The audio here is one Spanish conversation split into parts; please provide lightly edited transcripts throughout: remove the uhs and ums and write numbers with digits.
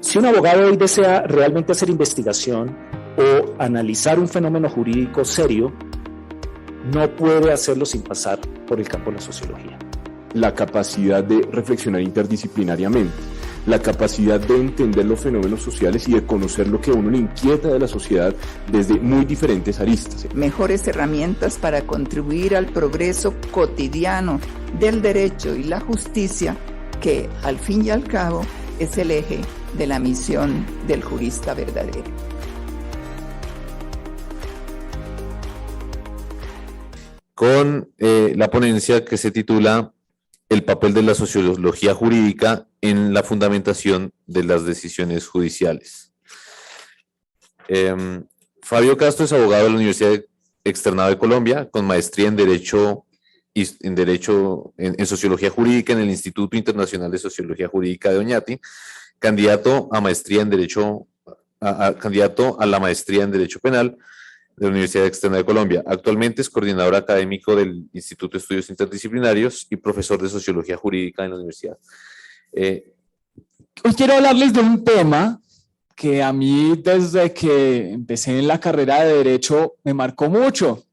Si un abogado hoy desea realmente hacer investigación o analizar un fenómeno jurídico serio, no puede hacerlo sin pasar por el campo de la sociología. La capacidad de reflexionar interdisciplinariamente, la capacidad de entender los fenómenos sociales y de conocer lo que a uno le inquieta de la sociedad desde muy diferentes aristas. Mejores herramientas para contribuir al progreso cotidiano del derecho y la justicia, que al fin y al cabo es el eje de la misión del jurista verdadero. Con la ponencia que se titula El papel de la sociología jurídica en la fundamentación de las decisiones judiciales. Fabio Castro es abogado de la Universidad Externado de Colombia, con maestría en Derecho en Sociología Jurídica en el Instituto Internacional de Sociología Jurídica de Oñati, candidato a la maestría en Derecho Penal de la Universidad Externa de Colombia. Actualmente es coordinador académico del Instituto de Estudios Interdisciplinarios y profesor de Sociología Jurídica en la universidad. Hoy quiero hablarles de un tema que a mí desde que empecé en la carrera de Derecho me marcó mucho,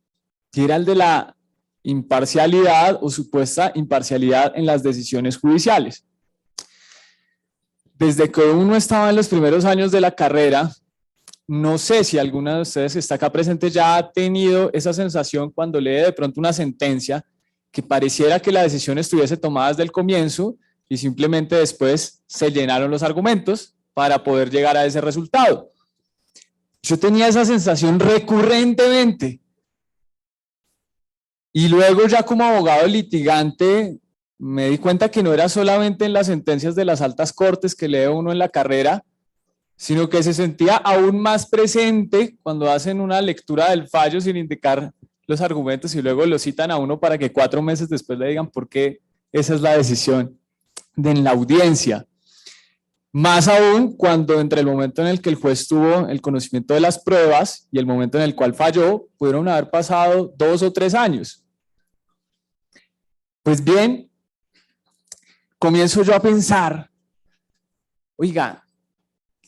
que era el de la imparcialidad o supuesta imparcialidad en las decisiones judiciales. Desde que uno estaba en los primeros años de la carrera, no sé si alguna de ustedes que está acá presente ya ha tenido esa sensación cuando lee de pronto una sentencia que pareciera que la decisión estuviese tomada desde el comienzo y simplemente después se llenaron los argumentos para poder llegar a ese resultado. Yo tenía esa sensación recurrentemente. Y luego ya como abogado litigante me di cuenta que no era solamente en las sentencias de las altas cortes que lee uno en la carrera, sino que se sentía aún más presente cuando hacen una lectura del fallo sin indicar los argumentos y luego lo citan a uno para que 4 meses después le digan por qué esa es la decisión en la audiencia. Más aún cuando entre el momento en el que el juez tuvo el conocimiento de las pruebas y el momento en el cual falló, pudieron haber pasado 2 o 3 años. Pues bien, comienzo yo a pensar, oiga,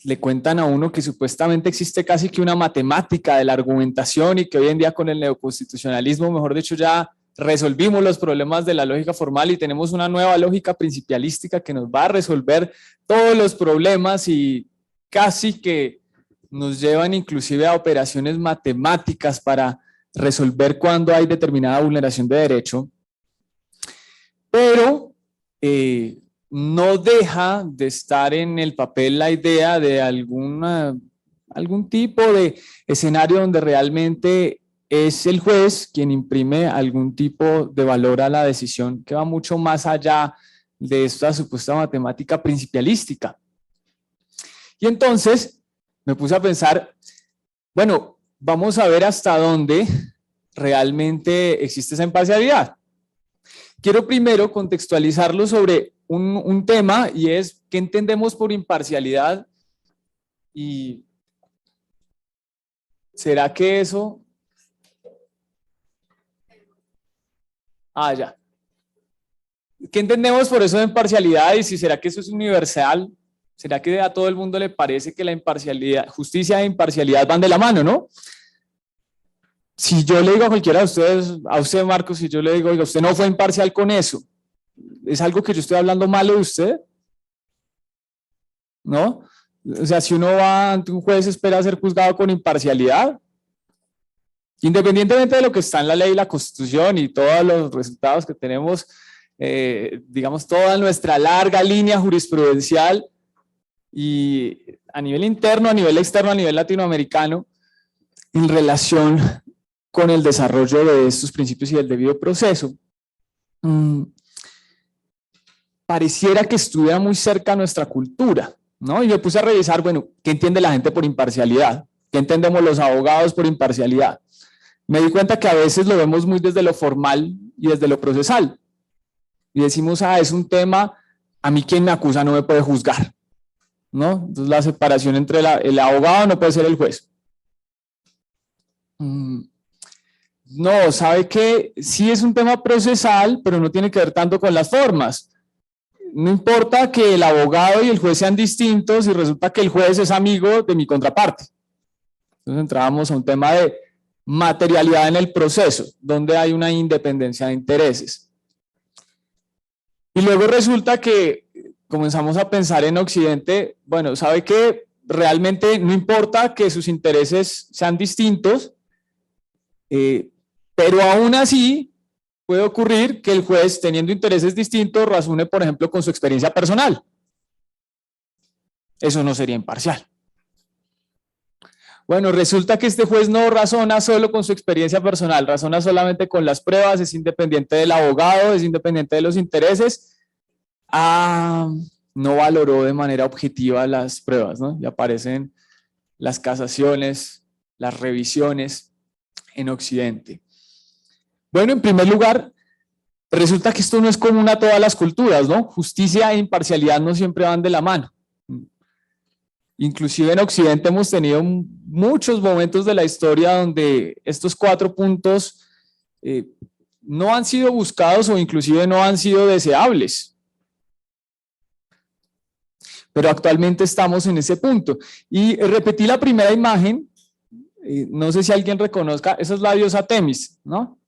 le cuentan a uno que supuestamente existe casi que una matemática de la argumentación y que hoy en día con el neoconstitucionalismo, mejor dicho, ya resolvimos los problemas de la lógica formal y tenemos una nueva lógica principialística que nos va a resolver todos los problemas y casi que nos llevan inclusive a operaciones matemáticas para resolver cuando hay determinada vulneración de derecho. Pero no deja de estar en el papel la idea de algún tipo de escenario donde realmente es el juez quien imprime algún tipo de valor a la decisión que va mucho más allá de esta supuesta matemática principialística. Y entonces me puse a pensar, bueno, vamos a ver hasta dónde realmente existe esa imparcialidad. Quiero primero contextualizarlo sobre un tema y es ¿qué entendemos por imparcialidad? Y ¿será que eso? Ya. ¿Qué entendemos por eso de imparcialidad? Y si será que eso es universal, ¿será que a todo el mundo le parece que la imparcialidad, justicia e imparcialidad van de la mano, no? Si yo le digo a cualquiera de ustedes, a usted Marcos, si yo le digo, oiga, usted no fue imparcial con eso, ¿es algo que yo estoy hablando malo de usted? ¿No? O sea, si uno va ante un juez, espera ser juzgado con imparcialidad. Independientemente de lo que está en la ley y la Constitución y todos los resultados que tenemos, digamos, toda nuestra larga línea jurisprudencial y a nivel interno, a nivel externo, a nivel latinoamericano, en relación con el desarrollo de estos principios y del debido proceso, pareciera que estuviera muy cerca a nuestra cultura, ¿no? Y me puse a revisar, bueno, ¿qué entiende la gente por imparcialidad? ¿Qué entendemos los abogados por imparcialidad? Me di cuenta que a veces lo vemos muy desde lo formal y desde lo procesal. Y decimos, es un tema, a mí quien me acusa no me puede juzgar, ¿no? Entonces la separación entre el abogado no puede ser el juez. No, sabe que sí es un tema procesal, pero no tiene que ver tanto con las formas. no importa que el abogado y el juez sean distintos y resulta que el juez es amigo de mi contraparte. Entonces entrábamos a un tema de materialidad en el proceso, donde hay una independencia de intereses. Y luego resulta que comenzamos a pensar en Occidente, bueno, ¿sabe qué? Realmente no importa que sus intereses sean distintos, pero aún así puede ocurrir que el juez, teniendo intereses distintos, razone, por ejemplo, con su experiencia personal. Eso no sería imparcial. Bueno, resulta que este juez no razona solo con su experiencia personal, razona solamente con las pruebas, es independiente del abogado, es independiente de los intereses. No valoró de manera objetiva las pruebas, ¿no? Y aparecen las casaciones, las revisiones en Occidente. Bueno, en primer lugar, resulta que esto no es común a todas las culturas, ¿no? Justicia e imparcialidad no siempre van de la mano. Inclusive en Occidente hemos tenido muchos momentos de la historia donde estos 4 puntos no han sido buscados o inclusive no han sido deseables. Pero actualmente estamos en ese punto. Y repetí la primera imagen, no sé si alguien reconozca, esa es la diosa Temis, ¿no?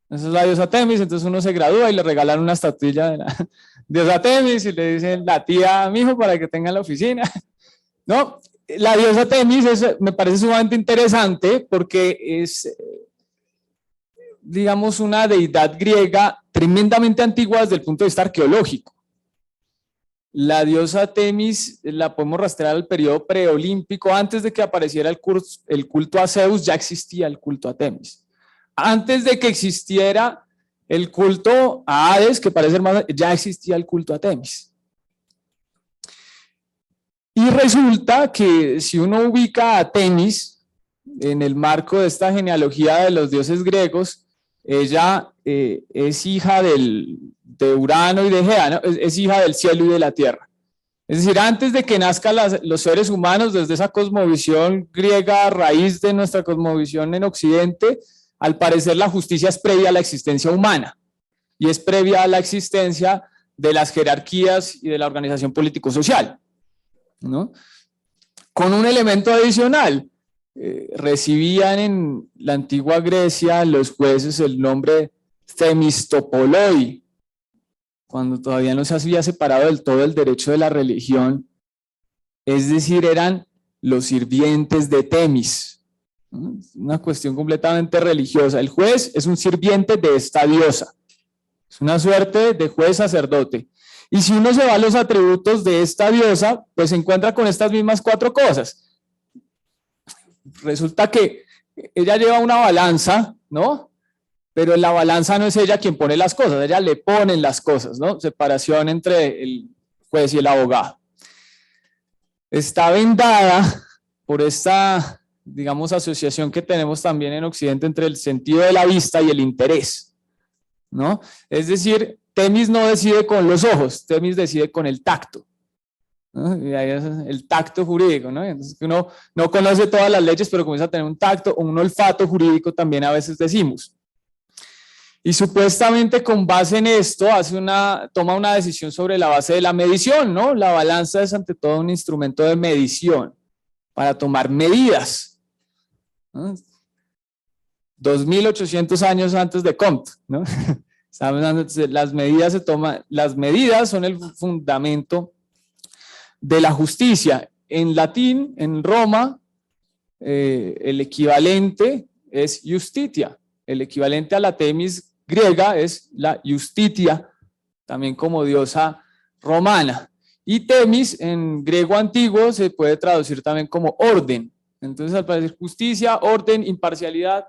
Esa es la diosa Temis, entonces uno se gradúa y le regalan una estatuilla de la diosa Temis y le dicen la tía a mi hijo para que tenga en la oficina. No, la diosa Temis me parece sumamente interesante porque es, digamos, una deidad griega tremendamente antigua desde el punto de vista arqueológico. La diosa Temis la podemos rastrear al periodo preolímpico. Antes de que apareciera el culto a Zeus, ya existía el culto a Temis. Antes de que existiera el culto a Hades, que parece más, ya existía el culto a Temis. Y resulta que si uno ubica a Temis en el marco de esta genealogía de los dioses griegos, ella es hija de Urano y de Gea, ¿no? Es hija del cielo y de la tierra. Es decir, antes de que nazcan los seres humanos, desde esa cosmovisión griega, a raíz de nuestra cosmovisión en Occidente, al parecer la justicia es previa a la existencia humana y es previa a la existencia de las jerarquías y de la organización político-social, ¿no? Con un elemento adicional, recibían en la antigua Grecia los jueces el nombre Themistopoloi, cuando todavía no se había separado del todo el derecho de la religión, es decir, eran los sirvientes de Temis. Una cuestión completamente religiosa. El juez es un sirviente de esta diosa, es una suerte de juez sacerdote. Y si uno se va a los atributos de esta diosa, pues se encuentra con estas mismas 4 cosas. Resulta que ella lleva una balanza, ¿no? Pero en la balanza no es ella quien pone las cosas, ella le ponen las cosas, ¿no? Separación entre el juez y el abogado. Está vendada por esta, digamos, asociación que tenemos también en Occidente entre el sentido de la vista y el interés, ¿no? Es decir, Temis no decide con los ojos, Temis decide con el tacto, ¿no? Y ahí es el tacto jurídico, ¿no? Entonces uno no conoce todas las leyes, pero comienza a tener un tacto o un olfato jurídico también a veces decimos. Y supuestamente con base en esto toma una decisión sobre la base de la medición, ¿no? La balanza es ante todo un instrumento de medición para tomar medidas, ¿no? 2800 años antes de Comte, ¿no? Las medidas son el fundamento de la justicia. En latín, en Roma, el equivalente es justitia. El equivalente a la Temis griega es la Justitia, también como diosa romana. Y Temis en griego antiguo se puede traducir también como orden. Entonces, al parecer, justicia, orden, imparcialidad,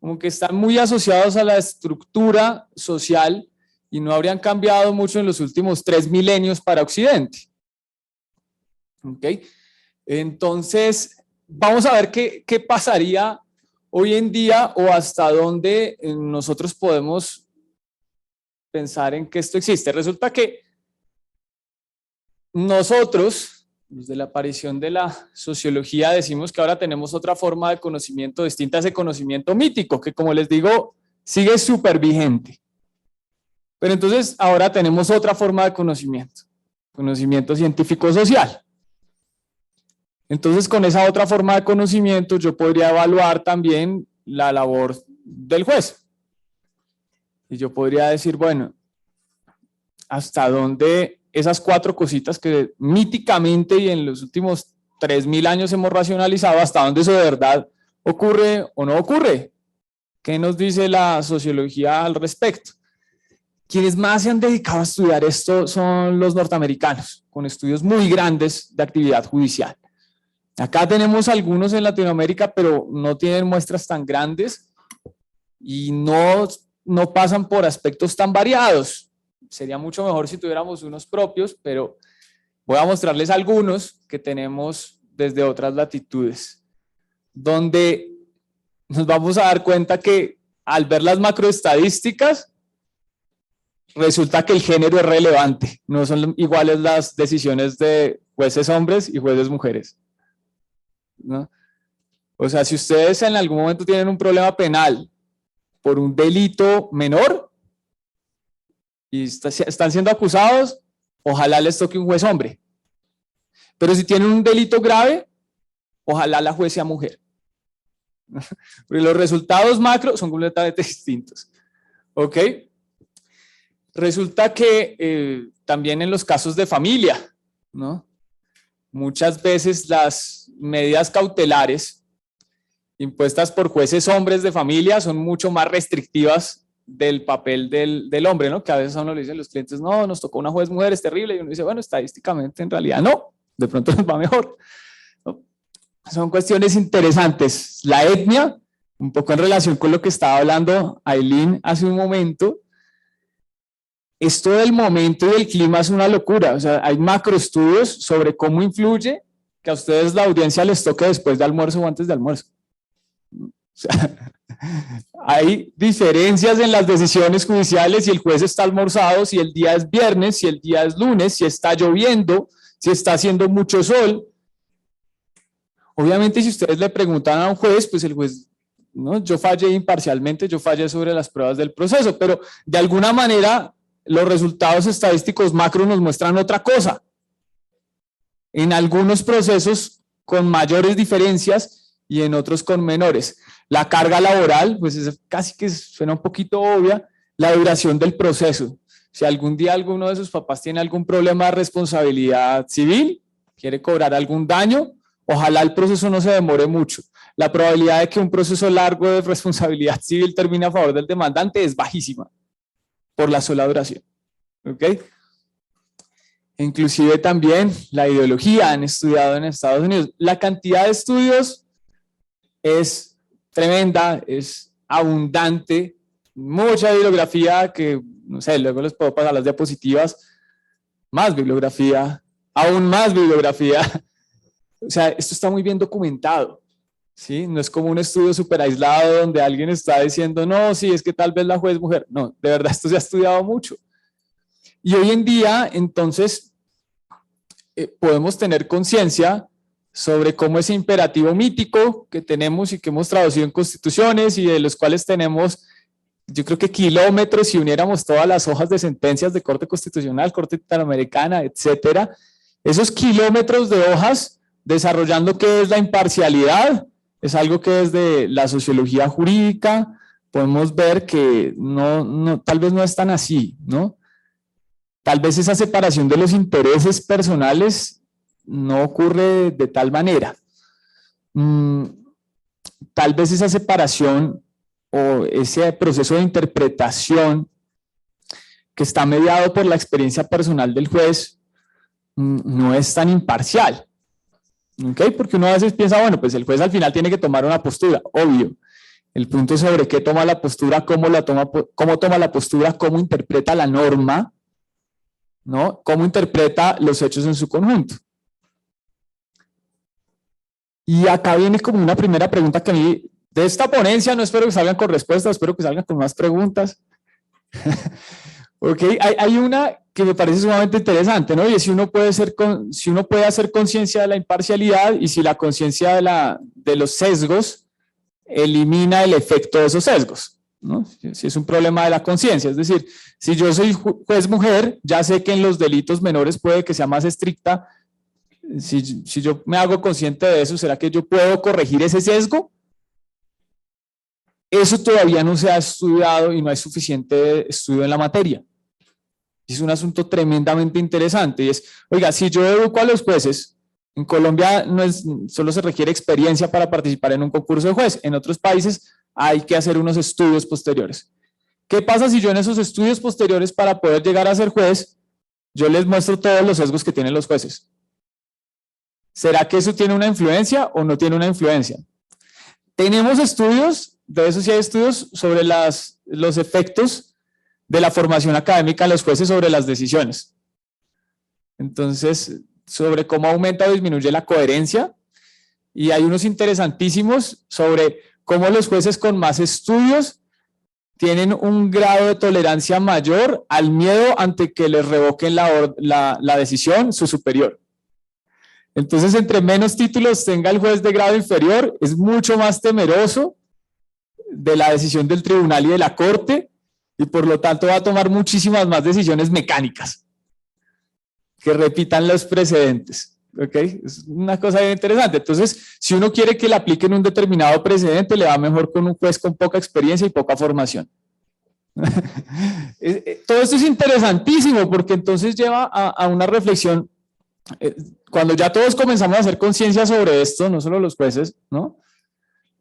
como que están muy asociados a la estructura social y no habrían cambiado mucho en los últimos 3 milenios para Occidente. ¿Ok? Entonces, vamos a ver qué pasaría hoy en día o hasta dónde nosotros podemos pensar en que esto existe. Resulta que nosotros, desde la aparición de la sociología, decimos que ahora tenemos otra forma de conocimiento distinta a ese conocimiento mítico, que como les digo, sigue súper vigente. Pero entonces ahora tenemos otra forma de conocimiento. conocimiento científico-social. Entonces, con esa otra forma de conocimiento, yo podría evaluar también la labor del juez. Y yo podría decir, bueno, hasta dónde esas 4 cositas que míticamente y en los últimos 3000 años hemos racionalizado, hasta dónde eso de verdad ocurre o no ocurre. ¿Qué nos dice la sociología al respecto? Quienes más se han dedicado a estudiar esto son los norteamericanos, con estudios muy grandes de actividad judicial. Acá tenemos algunos en Latinoamérica, pero no tienen muestras tan grandes y no pasan por aspectos tan variados. Sería mucho mejor si tuviéramos unos propios, pero voy a mostrarles algunos que tenemos desde otras latitudes, donde nos vamos a dar cuenta que al ver las macroestadísticas, resulta que el género es relevante. No son iguales las decisiones de jueces hombres y jueces mujeres, ¿no? O sea, si ustedes en algún momento tienen un problema penal por un delito menor y están siendo acusados, ojalá les toque un juez hombre. Pero si tienen un delito grave, ojalá la juez sea mujer. Porque los resultados macro son completamente distintos. ¿Ok? Resulta que también en los casos de familia, ¿no? Muchas veces las medidas cautelares impuestas por jueces hombres de familia son mucho más restrictivas del papel del hombre, ¿no? Que a veces a uno le dicen los clientes, no, nos tocó una juez mujer, es terrible, y uno dice, bueno, estadísticamente en realidad no, de pronto nos va mejor, ¿no? Son cuestiones interesantes. La etnia, un poco en relación con lo que estaba hablando Aileen hace un momento, esto del momento y del clima es una locura. O sea, hay macroestudios sobre cómo influye que a ustedes la audiencia les toque después de almuerzo o antes de almuerzo. O sea, hay diferencias en las decisiones judiciales si el juez está almorzado, si el día es viernes, si el día es lunes, si está lloviendo, si está haciendo mucho sol. Obviamente, si ustedes le preguntan a un juez, pues el juez, no, yo fallé imparcialmente, yo fallé sobre las pruebas del proceso, pero de alguna manera los resultados estadísticos macro nos muestran otra cosa. En algunos procesos con mayores diferencias y en otros con menores. La carga laboral, pues es casi que suena un poquito obvia, la duración del proceso. Si algún día alguno de sus papás tiene algún problema de responsabilidad civil, quiere cobrar algún daño, ojalá el proceso no se demore mucho. La probabilidad de que un proceso largo de responsabilidad civil termine a favor del demandante es bajísima, por la sola duración. ¿Ok? Inclusive también la ideología han estudiado en Estados Unidos. La cantidad de estudios es tremenda, es abundante, mucha bibliografía que, no sé, luego les puedo pasar las diapositivas, más bibliografía, aún más bibliografía. O sea, esto está muy bien documentado, ¿sí? No es como un estudio súper aislado donde alguien está diciendo, no, sí, es que tal vez la juez mujer. No, de verdad esto se ha estudiado mucho. Y hoy en día, entonces, podemos tener conciencia sobre cómo ese imperativo mítico que tenemos y que hemos traducido en constituciones y de los cuales tenemos, yo creo que kilómetros, si uniéramos todas las hojas de sentencias de Corte Constitucional, Corte Interamericana, etcétera, esos kilómetros de hojas desarrollando qué es la imparcialidad, es algo que desde la sociología jurídica podemos ver que tal vez no es tan así, ¿no? Tal vez esa separación de los intereses personales no ocurre de tal manera. Tal vez esa separación o ese proceso de interpretación que está mediado por la experiencia personal del juez no es tan imparcial. ¿Okay? Porque uno a veces piensa, bueno, pues el juez al final tiene que tomar una postura, obvio. El punto sobre qué toma la postura, cómo toma la postura, cómo interpreta la norma, ¿no? Cómo interpreta los hechos en su conjunto. Y acá viene como una primera pregunta que a mí, de esta ponencia, no espero que salgan con respuestas, espero que salgan con más preguntas. Ok, hay una que me parece sumamente interesante, ¿no? Y es si uno puede hacer conciencia de la imparcialidad y si la conciencia de los sesgos elimina el efecto de esos sesgos. ¿no? Si es un problema de la conciencia, es decir, si yo soy juez mujer, ya sé que en los delitos menores puede que sea más estricta. Si yo me hago consciente de eso, ¿será que yo puedo corregir ese sesgo? Eso todavía no se ha estudiado y no hay suficiente estudio en la materia. Es un asunto tremendamente interesante y es, oiga, si yo educo a los jueces, en Colombia solo se requiere experiencia para participar en un concurso de juez, en otros países hay que hacer unos estudios posteriores. ¿Qué pasa si yo en esos estudios posteriores para poder llegar a ser juez, yo les muestro todos los sesgos que tienen los jueces? ¿Será que eso tiene una influencia o no tiene una influencia? Tenemos estudios, de eso sí hay estudios, sobre los efectos de la formación académica de los jueces sobre las decisiones. Entonces, sobre cómo aumenta o disminuye la coherencia, y hay unos interesantísimos sobre cómo los jueces con más estudios tienen un grado de tolerancia mayor al miedo ante que les revoquen la decisión su superior. Entonces, entre menos títulos tenga el juez de grado inferior, es mucho más temeroso de la decisión del tribunal y de la corte, y por lo tanto va a tomar muchísimas más decisiones mecánicas que repitan los precedentes. ¿Okay? Es una cosa bien interesante. Entonces, si uno quiere que le apliquen un determinado precedente, le va mejor con un juez con poca experiencia y poca formación. Todo esto es interesantísimo porque entonces lleva a una reflexión. Cuando ya todos comenzamos a hacer conciencia sobre esto, no solo los jueces, ¿no?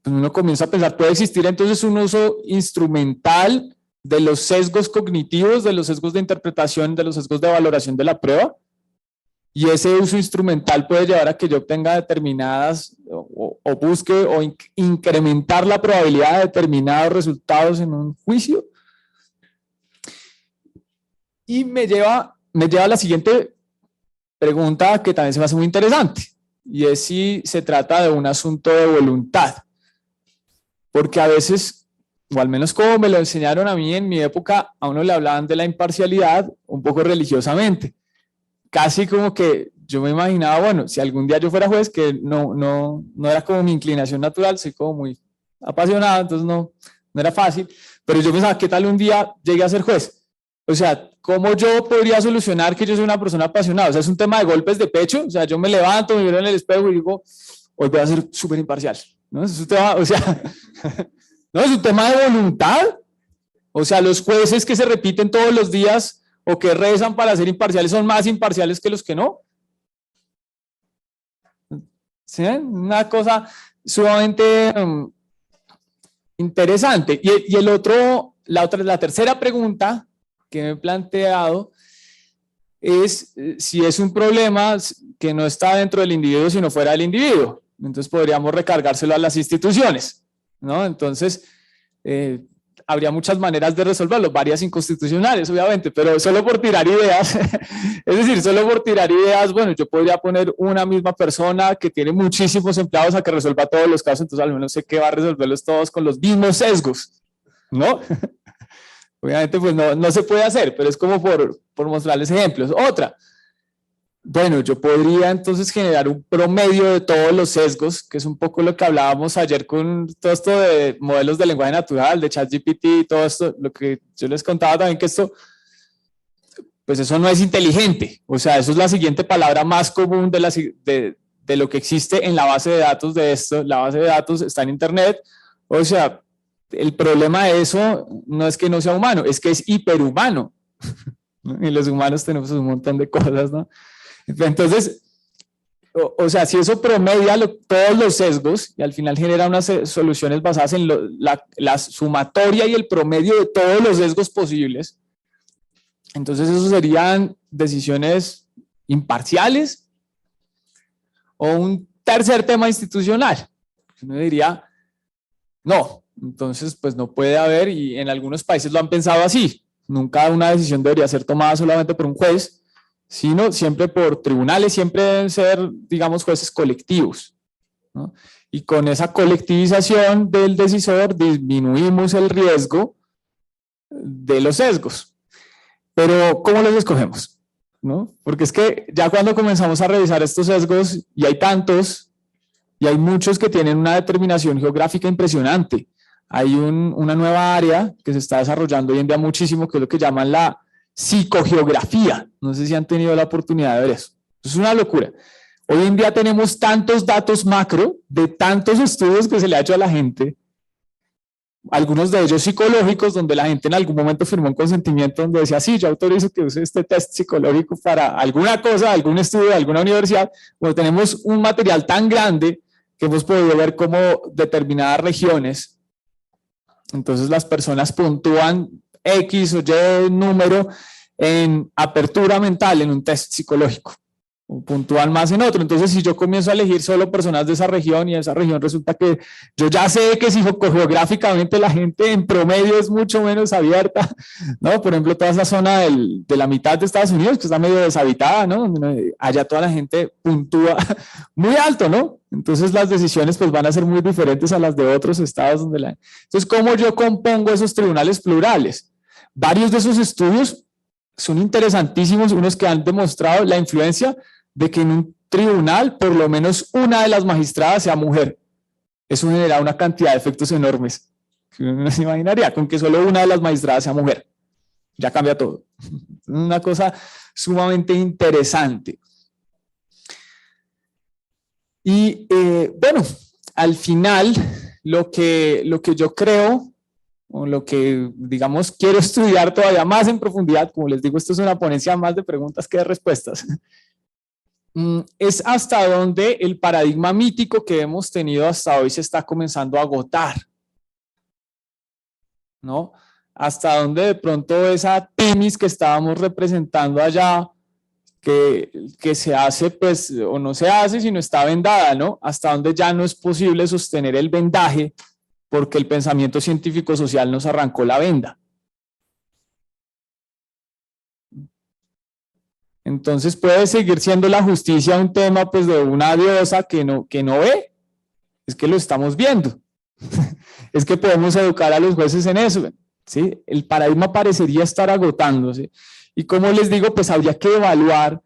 Pues uno comienza a pensar, ¿puede existir entonces un uso instrumental de los sesgos cognitivos, de los sesgos de interpretación, de los sesgos de valoración de la prueba? Y ese uso instrumental puede llevar a que yo obtenga determinadas, o busque o incrementar la probabilidad de determinados resultados en un juicio. Y me lleva a la siguiente pregunta que también se me hace muy interesante, y es si se trata de un asunto de voluntad. Porque a veces, o al menos como me lo enseñaron a mí en mi época, a uno le hablaban de la imparcialidad un poco religiosamente. Casi como que yo me imaginaba, bueno, si algún día yo fuera juez, que no era como mi inclinación natural, soy como muy apasionado, entonces no era fácil, pero yo pensaba, ¿qué tal un día llegue a ser juez? O sea, ¿cómo yo podría solucionar que yo soy una persona apasionada? O sea, es un tema de golpes de pecho, o sea, yo me levanto, me miro en el espejo y digo, hoy voy a ser súper imparcial, ¿no? Es un tema, o sea, no, es un tema de voluntad. O sea, los jueces que se repiten todos los días o que rezan para ser imparciales son más imparciales que los que no. ¿Sí? Una cosa sumamente interesante. Y la tercera pregunta que me he planteado es si es un problema que no está dentro del individuo sino fuera del individuo. Entonces podríamos recargárselo a las instituciones, ¿no? Entonces habría muchas maneras de resolverlo, varias inconstitucionales obviamente, pero solo por tirar ideas, es decir, solo por tirar ideas, bueno, yo podría poner una misma persona que tiene muchísimos empleados a que resuelva todos los casos, entonces al menos sé que va a resolverlos todos con los mismos sesgos, ¿no? Obviamente pues no se puede hacer, pero es como por mostrarles ejemplos. Otra, bueno, yo podría entonces generar un promedio de todos los sesgos, que es un poco lo que hablábamos ayer con todo esto de modelos de lenguaje natural, de ChatGPT y todo esto, lo que yo les contaba también que esto, pues eso no es inteligente, o sea, eso es la siguiente palabra más común de lo que existe en la base de datos de esto. La base de datos está en internet, o sea, el problema de eso no es que no sea humano, es que es hiperhumano, ¿no? Y los humanos tenemos un montón de cosas, ¿no? Entonces, o sea, si eso promedia todos los sesgos y al final genera unas soluciones basadas en la sumatoria y el promedio de todos los sesgos posibles, entonces eso serían decisiones imparciales. O un tercer tema institucional, uno diría, no, entonces pues no puede haber, y en algunos países lo han pensado así, nunca una decisión debería ser tomada solamente por un juez, sino siempre por tribunales, siempre deben ser, digamos, jueces colectivos, ¿no? Y con esa colectivización del decisor disminuimos el riesgo de los sesgos. Pero, ¿cómo los escogemos? ¿No? Porque es que ya cuando comenzamos a revisar estos sesgos, y hay tantos, y hay muchos que tienen una determinación geográfica impresionante. hay una nueva área que se está desarrollando hoy en día muchísimo, que es lo que llaman la psicogeografía. No sé si han tenido la oportunidad de ver eso. Es una locura. Hoy en día tenemos tantos datos macro de tantos estudios que se le ha hecho a la gente, algunos de ellos psicológicos, donde la gente en algún momento firmó un consentimiento donde decía, sí, yo autorizo que use este test psicológico para alguna cosa, algún estudio de alguna universidad. Bueno, tenemos un material tan grande que hemos podido ver cómo determinadas regiones, entonces las personas puntúan X o Y número en apertura mental en un test psicológico, o puntúan más en otro. Entonces, si yo comienzo a elegir solo personas de esa región y esa región resulta que yo ya sé que geográficamente la gente en promedio es mucho menos abierta, ¿no? Por ejemplo, toda esa zona de la mitad de Estados Unidos, que está medio deshabitada, ¿no? Allá toda la gente puntúa muy alto, ¿no? Entonces, las decisiones pues van a ser muy diferentes a las de otros estados. Entonces, ¿cómo yo compongo esos tribunales plurales? Varios de esos estudios son interesantísimos, unos que han demostrado la influencia de que en un tribunal por lo menos una de las magistradas sea mujer. Eso genera una cantidad de efectos enormes. Uno no se imaginaría, con que solo una de las magistradas sea mujer. Ya cambia todo. Una cosa sumamente interesante. Y bueno, al final lo que yo creo, o lo que, digamos, quiero estudiar todavía más en profundidad, como les digo, esto es una ponencia más de preguntas que de respuestas, es hasta dónde el paradigma mítico que hemos tenido hasta hoy se está comenzando a agotar, ¿no? Hasta dónde de pronto esa Temis que estábamos representando allá, que se hace, pues, o no se hace, sino está vendada, ¿no? Hasta dónde ya no es posible sostener el vendaje porque el pensamiento científico social nos arrancó la venda. Entonces puede seguir siendo la justicia un tema pues de una diosa que no ve, es que lo estamos viendo. Es que podemos educar a los jueces en eso, ¿sí? El paradigma parecería estar agotándose. Y como les digo, pues habría que evaluar,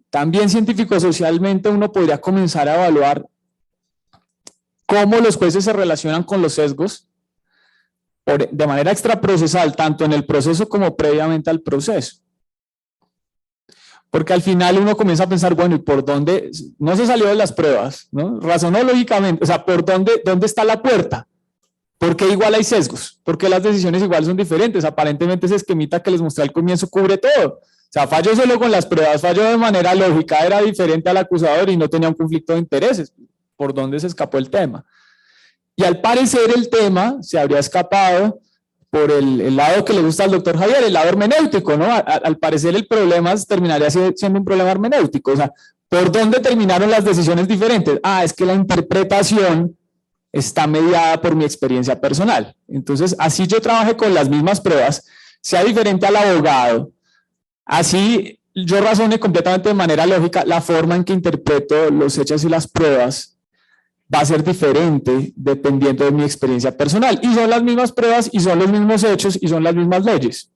también científico-socialmente uno podría comenzar a evaluar cómo los jueces se relacionan con los sesgos de manera extraprocesal, tanto en el proceso como previamente al proceso. Porque al final uno comienza a pensar, bueno, ¿y por dónde? No se salió de las pruebas, ¿no? Razonó lógicamente, o sea, ¿por dónde está la puerta? ¿Por qué igual hay sesgos? ¿Por qué las decisiones igual son diferentes? Aparentemente ese esquemita que les mostré al comienzo cubre todo. O sea, falló solo con las pruebas, falló de manera lógica, era diferente al acusador y no tenía un conflicto de intereses. ¿Por dónde se escapó el tema? Y al parecer el tema se habría escapado por el lado que le gusta al doctor Javier, el lado hermenéutico, ¿no? Al parecer el problema terminaría siendo un problema hermenéutico. O sea, ¿por dónde terminaron las decisiones diferentes? Ah, es que la interpretación está mediada por mi experiencia personal. Entonces, así yo trabajé con las mismas pruebas, sea diferente al abogado, así yo razone completamente de manera lógica, la forma en que interpreto los hechos y las pruebas va a ser diferente dependiendo de mi experiencia personal. Y son las mismas pruebas, y son los mismos hechos, y son las mismas leyes.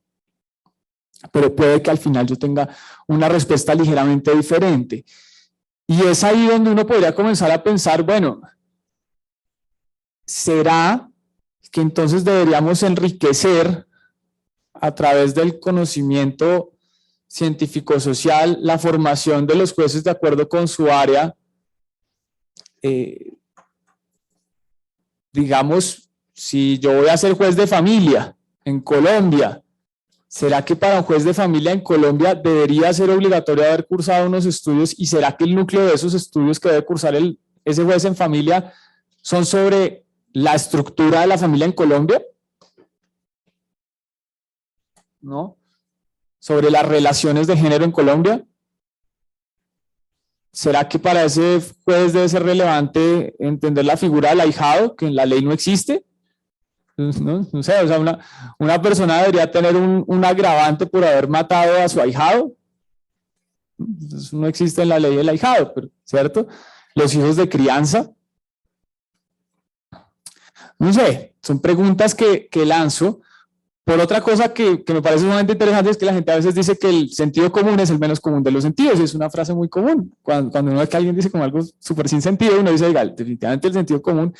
Pero puede que al final yo tenga una respuesta ligeramente diferente. Y es ahí donde uno podría comenzar a pensar, bueno, ¿será que entonces deberíamos enriquecer a través del conocimiento científico-social la formación de los jueces de acuerdo con su área? Digamos, si yo voy a ser juez de familia en Colombia, ¿será que para un juez de familia en Colombia debería ser obligatorio haber cursado unos estudios? ¿Y será que el núcleo de esos estudios que debe cursar ese juez en familia son sobre la estructura de la familia en Colombia? ¿No? ¿Sobre las relaciones de género en Colombia? ¿Será que para ese juez debe ser relevante entender la figura del ahijado, que en la ley no existe? No sé, o sea, una persona debería tener un agravante por haber matado a su ahijado. Eso no existe en la ley del ahijado, ¿cierto? Los hijos de crianza. No sé, son preguntas que lanzo. Por otra cosa que me parece sumamente interesante es que la gente a veces dice que el sentido común es el menos común de los sentidos, y es una frase muy común. Cuando uno ve que alguien dice como algo súper sin sentido, uno dice, oiga, definitivamente el sentido común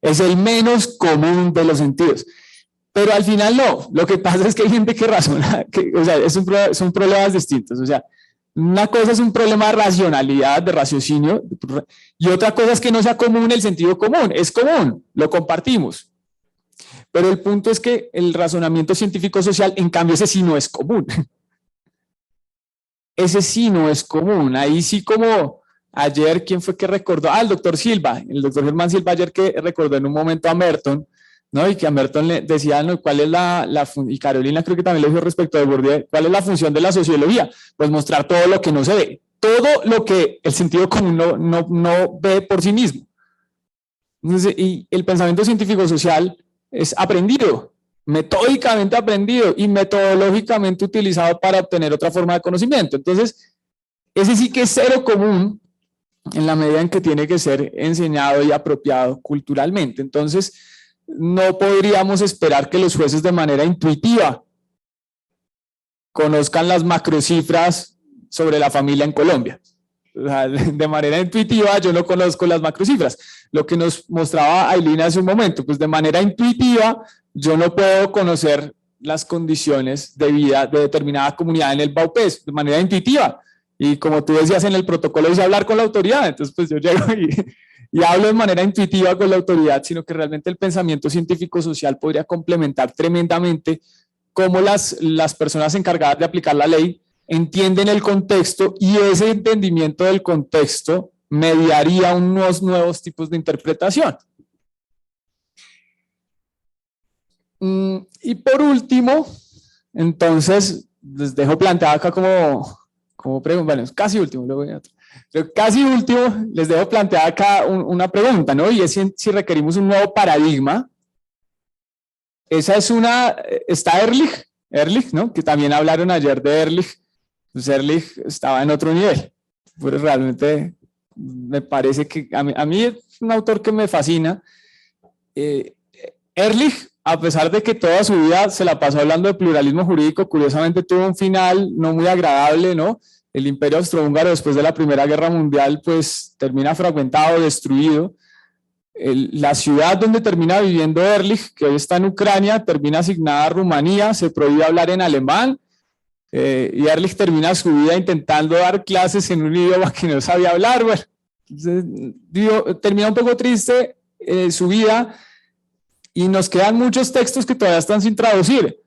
es el menos común de los sentidos. Pero al final no, lo que pasa es que hay gente que razona, o sea, son problemas distintos. O sea, una cosa es un problema de racionalidad, de raciocinio, y otra cosa es que no sea común el sentido común. Es común, lo compartimos. Pero el punto es que el razonamiento científico-social, en cambio, ese sí no es común. Ese sí no es común. Ahí sí, como ayer, ¿quién fue que recordó? El doctor Silva, el doctor Germán Silva ayer, que recordó en un momento a Merton, ¿no? Y que a Merton le decía, ¿no? ¿Cuál es y Carolina creo que también le dijo respecto de Bourdieu, ¿cuál es la función de la sociología? Pues mostrar todo lo que no se ve, todo lo que el sentido común no ve por sí mismo. Entonces, y el pensamiento científico-social es aprendido, metódicamente aprendido y metodológicamente utilizado para obtener otra forma de conocimiento. Entonces, ese sí que es cero común en la medida en que tiene que ser enseñado y apropiado culturalmente. Entonces, no podríamos esperar que los jueces de manera intuitiva conozcan las macrocifras sobre la familia en Colombia. O sea, de manera intuitiva yo no conozco las macrocifras. Lo que nos mostraba Ailín hace un momento, pues de manera intuitiva yo no puedo conocer las condiciones de vida de determinada comunidad en el Baupés, de manera intuitiva. Y como tú decías en el protocolo, dice hablar con la autoridad, entonces pues yo llego y hablo de manera intuitiva con la autoridad, sino que realmente el pensamiento científico-social podría complementar tremendamente cómo las personas encargadas de aplicar la ley entienden el contexto, y ese entendimiento del contexto mediaría unos nuevos tipos de interpretación. Y por último, entonces, les dejo planteado acá como pregunta, bueno, casi último, pero casi último, les dejo planteada acá una pregunta, ¿no? Y es si requerimos un nuevo paradigma. Esa es está Ehrlich, ¿no? Que también hablaron ayer de Ehrlich. Pues Ehrlich estaba en otro nivel. Pues realmente me parece que a mí es un autor que me fascina. Ehrlich, a pesar de que toda su vida se la pasó hablando de pluralismo jurídico, curiosamente tuvo un final no muy agradable, ¿no? El Imperio Austrohúngaro, después de la Primera Guerra Mundial, pues termina fragmentado, destruido. La ciudad donde termina viviendo Ehrlich, que hoy está en Ucrania, termina asignada a Rumanía, se prohíbe hablar en alemán, y Ehrlich termina su vida intentando dar clases en un idioma que no sabía hablar. Bueno, entonces, termina un poco triste su vida, y nos quedan muchos textos que todavía están sin traducir.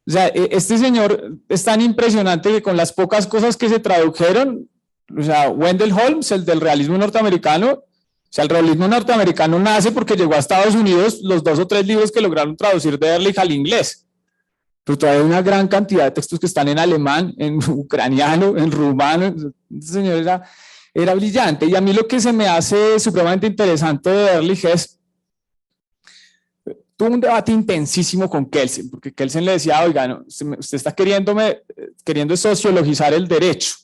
O sea, este señor es tan impresionante que con las pocas cosas que se tradujeron, o sea, Wendell Holmes, el del realismo norteamericano, o sea, el realismo norteamericano nace porque llegó a Estados Unidos los 2 o 3 libros que lograron traducir de Ehrlich al inglés. Pero todavía hay una gran cantidad de textos que están en alemán, en ucraniano, en rumano. Este señor era brillante. Y a mí lo que se me hace supremamente interesante de Ehrlich es, tuvo un debate intensísimo con Kelsen, porque Kelsen le decía, oiga, no, usted está queriendo sociologizar el derecho,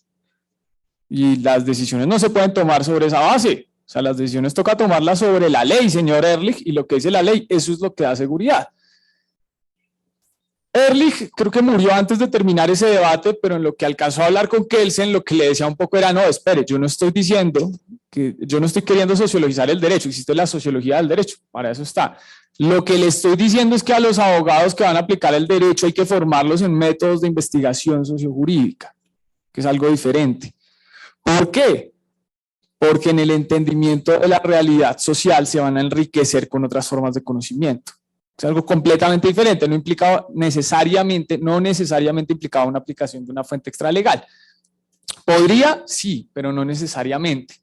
y las decisiones no se pueden tomar sobre esa base. O sea, las decisiones toca tomarlas sobre la ley, señor Ehrlich, y lo que dice la ley, eso es lo que da seguridad. Ehrlich creo que murió antes de terminar ese debate, pero en lo que alcanzó a hablar con Kelsen, lo que le decía un poco era, no, espere, yo no estoy queriendo sociologizar el derecho, existe la sociología del derecho, para eso está. Lo que le estoy diciendo es que a los abogados que van a aplicar el derecho hay que formarlos en métodos de investigación sociojurídica, que es algo diferente. ¿Por qué? Porque en el entendimiento de la realidad social se van a enriquecer con otras formas de conocimiento. Es algo completamente diferente, no necesariamente implicaba una aplicación de una fuente extralegal. ¿Podría? Sí, pero no necesariamente.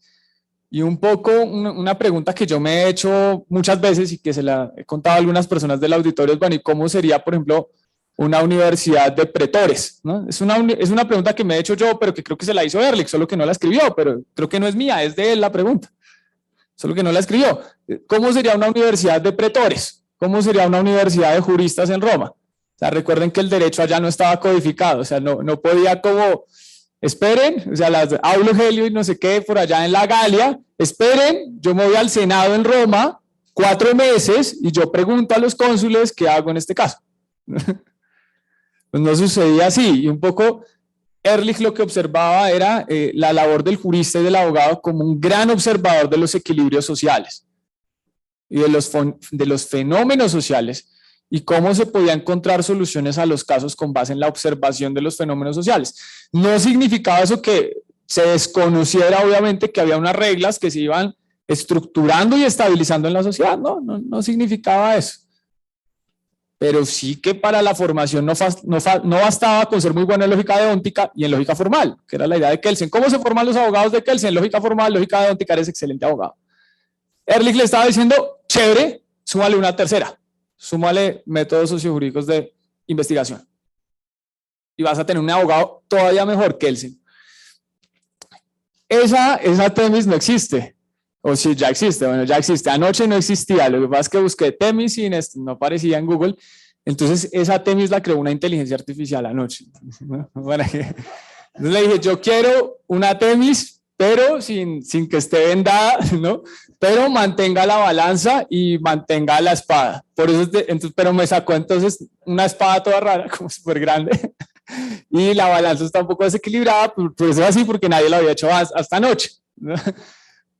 Y un poco una pregunta que yo me he hecho muchas veces y que se la he contado a algunas personas del auditorio es, bueno, ¿y cómo sería, por ejemplo, una universidad de pretores? ¿No? Es una pregunta que me he hecho yo, pero que creo que se la hizo Ehrlich, solo que no la escribió, pero creo que no es mía, es de él la pregunta, solo que no la escribió. ¿Cómo sería una universidad de pretores? ¿Cómo sería una universidad de juristas en Roma? O sea, recuerden que el derecho allá no estaba codificado, o sea, no podía como... Esperen, o sea, Aulo Gelio y no sé qué por allá en la Galia, esperen, yo me voy al Senado en Roma 4 meses y yo pregunto a los cónsules qué hago en este caso. Pues no sucedía así, y un poco Ehrlich lo que observaba era la labor del jurista y del abogado como un gran observador de los equilibrios sociales. y de los fenómenos sociales y cómo se podía encontrar soluciones a los casos con base en la observación de los fenómenos sociales. No significaba eso que se desconociera, obviamente, que había unas reglas que se iban estructurando y estabilizando en la sociedad. No significaba eso. Pero sí que para la formación no bastaba con ser muy bueno en lógica deóntica y en lógica formal, que era la idea de Kelsen. ¿Cómo se forman los abogados de Kelsen? En lógica formal, lógica deóntica, eres excelente abogado. Ehrlich le estaba diciendo, chévere, súmale una tercera. Súmale métodos sociojurídicos de investigación. Y vas a tener un abogado todavía mejor que Kelsen. Esa temis no existe. O sí, ya existe. Bueno, ya existe. Anoche no existía. Lo que pasa es que busqué temis y no aparecía en Google. Entonces, esa temis la creó una inteligencia artificial anoche. Entonces le dije, yo quiero una temis, pero sin que esté vendada, ¿no? Pero mantenga la balanza y mantenga la espada. Por eso, pero me sacó entonces una espada toda rara, como súper grande. Y la balanza está un poco desequilibrada, por eso es así, porque nadie lo había hecho hasta anoche, ¿no?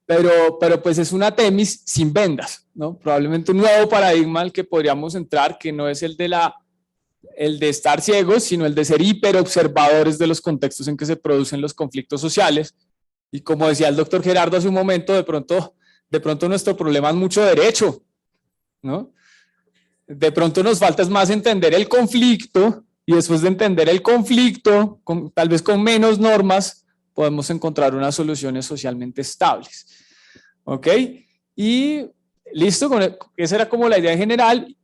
Pero pues es una temis sin vendas, ¿no? Probablemente un nuevo paradigma al que podríamos entrar, que no es el de estar ciegos, sino el de ser hiperobservadores de los contextos en que se producen los conflictos sociales. Y como decía el doctor Gerardo hace un momento, de pronto nuestro problema es mucho derecho, ¿no? De pronto nos falta es más entender el conflicto, y después de entender el conflicto, tal vez con menos normas, podemos encontrar unas soluciones socialmente estables. ¿Ok? Y listo, esa era como la idea general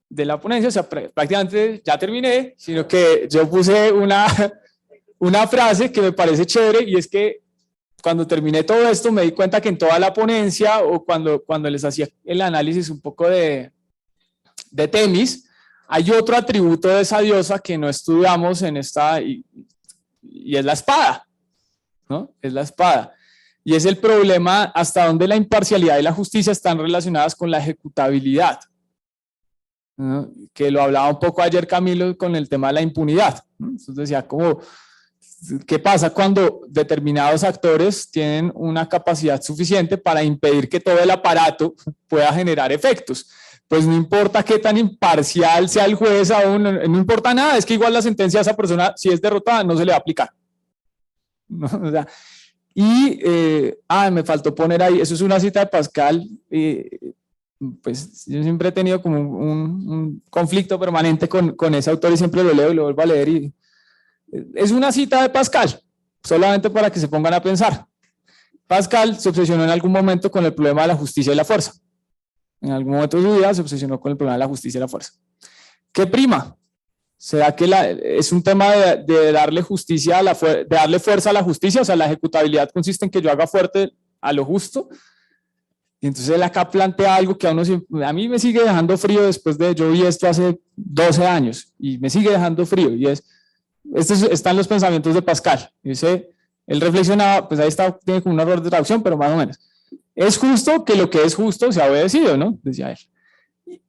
de la ponencia. O sea, prácticamente ya terminé, sino que yo puse una frase que me parece chévere, y es que cuando terminé todo esto me di cuenta que en toda la ponencia, o cuando les hacía el análisis un poco de Temis, hay otro atributo de esa diosa que no estudiamos en esta, y es la espada, ¿no? Es la espada. Y es el problema hasta dónde la imparcialidad y la justicia están relacionadas con la ejecutabilidad, ¿no? Que lo hablaba un poco ayer Camilo con el tema de la impunidad, ¿no? Entonces decía, ¿qué pasa cuando determinados actores tienen una capacidad suficiente para impedir que todo el aparato pueda generar efectos? Pues no importa qué tan imparcial sea el juez aún, no importa nada, es que igual la sentencia a esa persona, si es derrotada, no se le va a aplicar, ¿no? O sea, me faltó poner ahí, eso es una cita de Pascal, pues yo siempre he tenido como un conflicto permanente con ese autor y siempre lo leo y lo vuelvo a leer, y es una cita de Pascal, solamente para que se pongan a pensar. Pascal se obsesionó en algún momento con el problema de la justicia y la fuerza. En algún momento de su vida se obsesionó con el problema de la justicia y la fuerza. ¿Qué prima? ¿Será que es un tema de darle justicia de darle fuerza a la justicia? O sea, la ejecutabilidad consiste en que yo haga fuerte a lo justo. Y entonces él acá plantea algo que a mí me sigue dejando frío después yo vi esto hace 12 años y me sigue dejando frío, y están los pensamientos de Pascal. Dice, él reflexionaba, pues ahí está, tiene como un error de traducción, pero más o menos. Es justo que lo que es justo sea obedecido, ¿no? Decía él.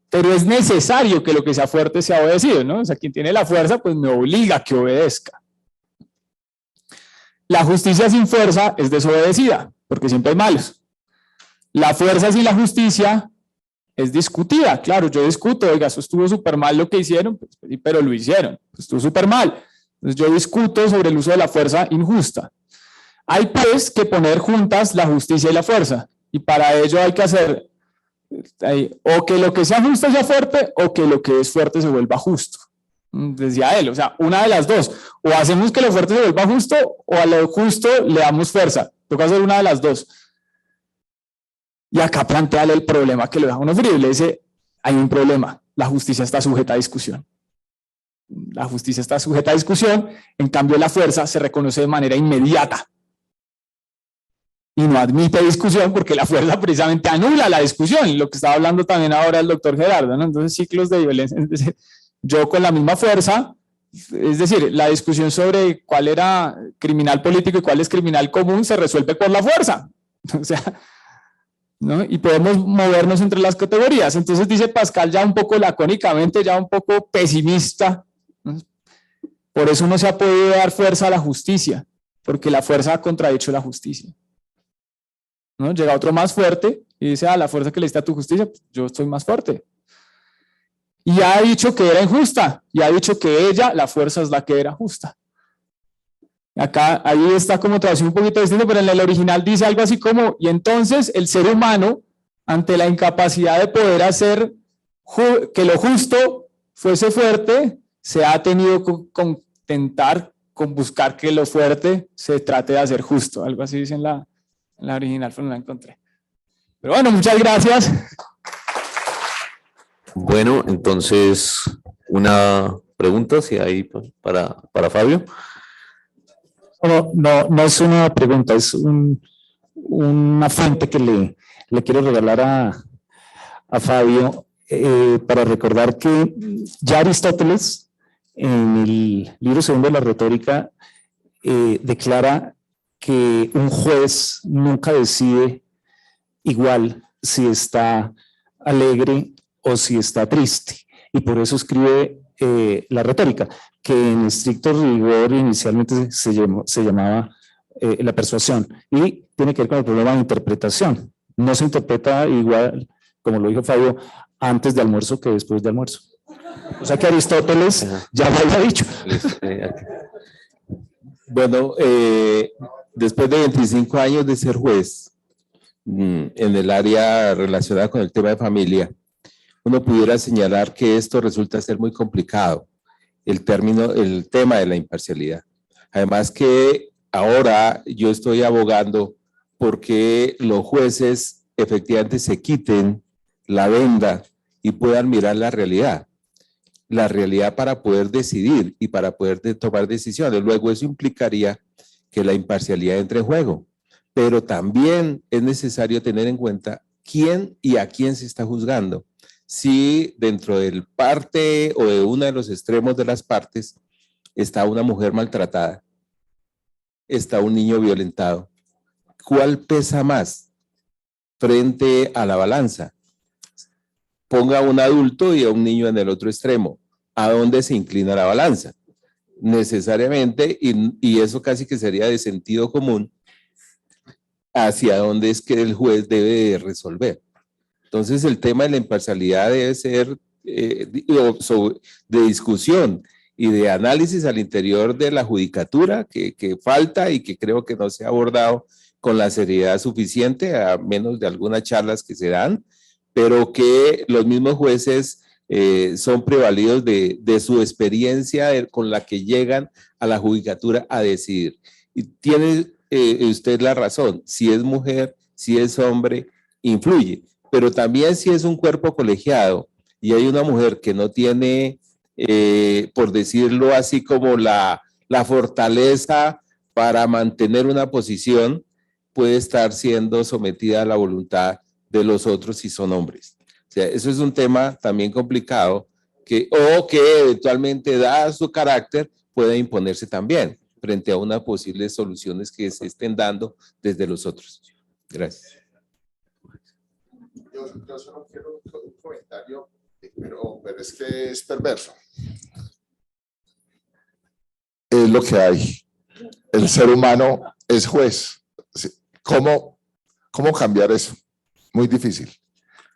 Pero es necesario que lo que sea fuerte sea obedecido, ¿no? O sea, quien tiene la fuerza, pues me obliga a que obedezca. La justicia sin fuerza es desobedecida, porque siempre hay malos. La fuerza sin la justicia es discutida. Claro, yo discuto, oiga, eso estuvo súper mal lo que hicieron, pues, pero lo hicieron, pues, estuvo súper mal. Entonces yo discuto sobre el uso de la fuerza injusta. Hay pues que poner juntas la justicia y la fuerza, y para ello hay que hacer o que lo que sea justo sea fuerte, o que lo que es fuerte se vuelva justo. Decía él, o sea, una de las dos. O hacemos que lo fuerte se vuelva justo, o a lo justo le damos fuerza. Toca hacer una de las dos. Y acá plantea el problema que lo deja uno frío. Le dice, hay un problema, la justicia está sujeta a discusión. La justicia está sujeta a discusión, en cambio la fuerza se reconoce de manera inmediata. Y no admite discusión porque la fuerza precisamente anula la discusión, lo que estaba hablando también ahora el doctor Gerardo, ¿no? Entonces, ciclos de violencia. Yo con la misma fuerza, es decir, la discusión sobre cuál era criminal político y cuál es criminal común se resuelve por la fuerza. O sea, ¿no? Y podemos movernos entre las categorías. Entonces dice Pascal ya un poco lacónicamente, ya un poco pesimista, ¿no? Por eso no se ha podido dar fuerza a la justicia, porque la fuerza ha contradicho la justicia, ¿no? Llega otro más fuerte y dice, la fuerza que le diste a tu justicia, yo estoy más fuerte. Y ha dicho que era injusta, y ha dicho que ella, la fuerza es la que era justa. Acá, ahí está como traducción un poquito distinto, pero en el original dice algo así como, y entonces el ser humano, ante la incapacidad de poder hacer que lo justo fuese fuerte, se ha tenido que contentar con buscar que lo fuerte se trate de hacer justo. Algo así dice en la original, pero no la encontré. Pero bueno, muchas gracias. Bueno, entonces, una pregunta, si hay para Fabio. No es una pregunta, es una fuente que le quiero regalar a Fabio para recordar que ya Aristóteles, en el libro segundo de la retórica, declara que un juez nunca decide igual si está alegre o si está triste, y por eso escribe la retórica, que en estricto rigor inicialmente se llamaba la persuasión, y tiene que ver con el problema de interpretación. No se interpreta igual, como lo dijo Fabio, antes de almuerzo que después de almuerzo. O sea que Aristóteles ya lo había dicho. Bueno, después de 25 años de ser juez en el área relacionada con el tema de familia, uno pudiera señalar que esto resulta ser muy complicado, el tema de la imparcialidad. Además que ahora yo estoy abogando porque los jueces efectivamente se quiten la venda y puedan mirar la realidad para poder decidir y para poder tomar decisiones. Luego eso implicaría que la imparcialidad entre en juego, pero también es necesario tener en cuenta quién y a quién se está juzgando. Si dentro del parte o de uno de los extremos de las partes está una mujer maltratada, está un niño violentado, ¿cuál pesa más frente a la balanza? Ponga a un adulto y a un niño en el otro extremo. ¿A dónde se inclina la balanza? Necesariamente, y eso casi que sería de sentido común, hacia dónde es que el juez debe resolver. Entonces, el tema de la imparcialidad debe ser de discusión y de análisis al interior de la judicatura que falta y que creo que no se ha abordado con la seriedad suficiente, a menos de algunas charlas que se dan, pero que los mismos jueces son prevalidos de su experiencia con la que llegan a la judicatura a decidir. Y tiene usted la razón, si es mujer, si es hombre, influye, pero también si es un cuerpo colegiado y hay una mujer que no tiene, por decirlo así, como la fortaleza para mantener una posición, puede estar siendo sometida a la voluntad de los otros si son hombres. O sea, eso es un tema también complicado que eventualmente, dada su carácter, puede imponerse también frente a unas posibles soluciones que se estén dando desde los otros. Gracias. Yo solo quiero un comentario, pero es que es perverso. Es lo que hay. El ser humano es juez. ¿Cómo cambiar eso? Muy difícil.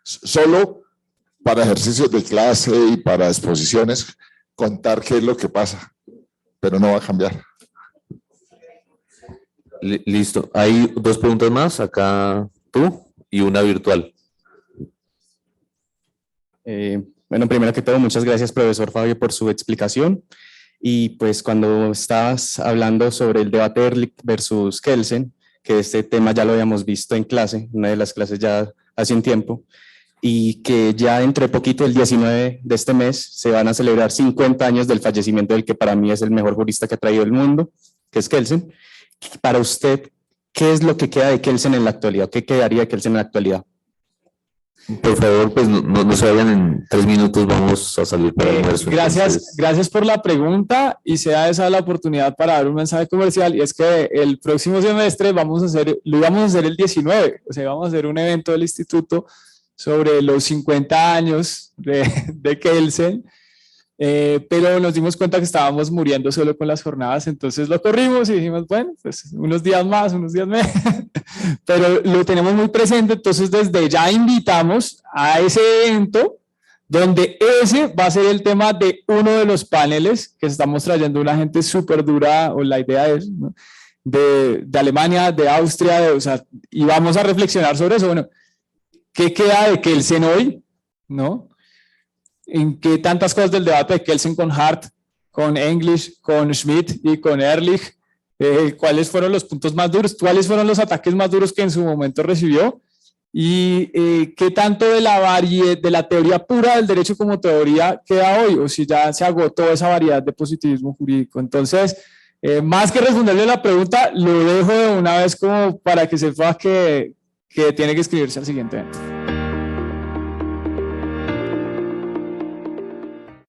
Solo para ejercicios de clase y para exposiciones, contar qué es lo que pasa, pero no va a cambiar. Listo. Hay dos preguntas más, acá tú y una virtual. Bueno, primero que todo, muchas gracias, profesor Fabio, por su explicación. Y pues cuando estabas hablando sobre el debate Ehrlich versus Kelsen, que este tema ya lo habíamos visto en clase, una de las clases ya hace un tiempo, y que ya dentro de poquito, el 19 de este mes, se van a celebrar 50 años del fallecimiento del que para mí es el mejor jurista que ha traído el mundo, que es Kelsen. Para usted, ¿qué es lo que queda de Kelsen en la actualidad? ¿Qué quedaría de Kelsen en la actualidad? Por favor, pues no se vayan, en 3 minutos vamos a salir para el almuerzo. Gracias por la pregunta, y sea esa la oportunidad para dar un mensaje comercial, y es que el próximo semestre lo íbamos a hacer el 19, o sea, vamos a hacer un evento del instituto sobre los 50 años de Kelsen, pero nos dimos cuenta que estábamos muriendo solo con las jornadas, entonces lo corrimos y dijimos, bueno, pues unos días más, unos días menos. pero lo tenemos muy presente, entonces desde ya invitamos a ese evento donde ese va a ser el tema de uno de los paneles que estamos trayendo una gente súper dura, o la idea es, ¿no?, de Alemania, de Austria, o sea, y vamos a reflexionar sobre eso. Bueno, ¿qué queda de Kelsen hoy? ¿No? ¿En qué tantas cosas del debate de Kelsen con Hart, con English, con Schmidt y con Ehrlich? ¿Cuáles fueron los puntos más duros? ¿Cuáles fueron los ataques más duros que en su momento recibió? ¿Y qué tanto de la teoría pura del derecho como teoría queda hoy? O si ya se agotó esa variedad de positivismo jurídico. Entonces, más que responderle la pregunta, lo dejo de una vez como para que sepa que tiene que inscribirse al siguiente evento.